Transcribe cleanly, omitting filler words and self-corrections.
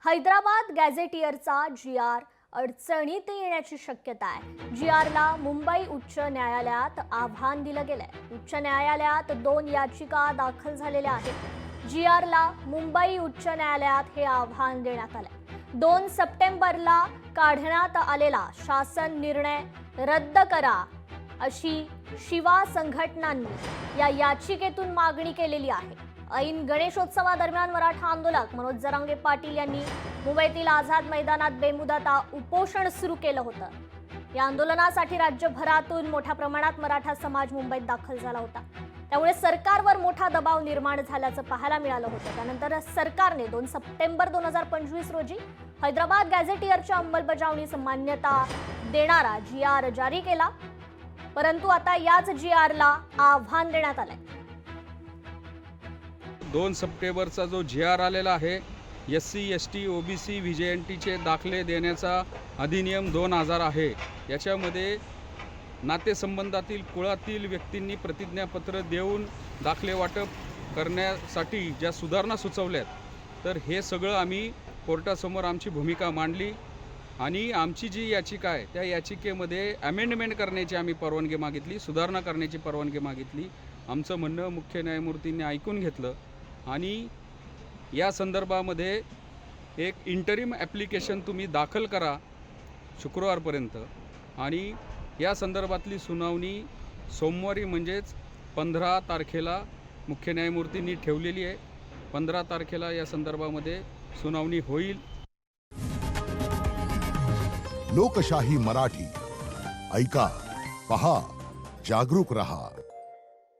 Hyderabad गॅझेटियरचा G.R.. अडचणीत येण्याची शक्यता आहे। जी.आर.ला मुंबई उच्च न्यायालयात आव्हान दिलं गेलंय। उच्च न्यायालयात 2 याचिका दाखल झालेल्या आहेत। जी.आर.ला मुंबई उच्च न्यायालयात हे आव्हान देण्यात आलंय। 2 सप्टेंबरला काढण्यात आलेला शासन निर्णय रद्द करा अशी शिवा संघटनांनी या याचिकेतून मागणी केलेली आहे। ऐन गणेशोत्सवादरम्यान मराठा आंदोलक मनोज जरांगे पाटील यांनी मुंबईतील आझाद मैदानात बेमुदत उपोषण सुरू केलं होतं। या आंदोलनासाठी राज्यभरातून मोठ्या प्रमाणात मराठा समाज मुंबईत दाखल झाला होता। त्यामुळे सरकारवर मोठा दबाव निर्माण झाल्याचं पाहायला मिळालं होतं। त्यानंतर सरकारने 2 सप्टेंबर 2025 रोजी हैदराबाद गॅझेटियरच्या अंमलबजावणीस मान्यता देणारा जी.आर. जारी केला, परंतु आता याच जी.आर.ला आव्हान देण्यात आलंय। 2 सप्टेंबरचा जो जी.आर. आलेला आहे, SC, ST, OBC, VJNTचे दाखले देण्याचा अधिनियम 2000 आहे। याच्यामध्ये नातेसंबंधातील कुळातील व्यक्तींनी प्रतिज्ञापत्र देऊन दाखले वाटप करण्यासाठी ज्या सुधारणा सुचवल्यात, तर हे सगळं आम्ही कोर्टासमोर आमची भूमिका मांडली आणि आमची जी याचिका आहे त्या याचिकेमध्ये अमेंडमेंट करण्याची आम्ही परवानगी मागितली, सुधारणा करण्याची परवानगी मागितली। आमचं म्हणणं मुख्य न्यायमूर्तींनी ऐकून घेतलं आणि या संदर्भामध्ये एक इंटरिम ॲप्लिकेशन तुम्ही दाखल करा शुक्रवारपर्यंत आणि या संदर्भातली सुनावणी सोमवारी म्हणजेच 15 तारखेला मुख्य न्यायमूर्तींनी ठेवलेली आहे। 15 तारखेला या संदर्भामध्ये सुनावणी होईल। लोकशाही मराठी ऐका, पहा, जागरूक रहा।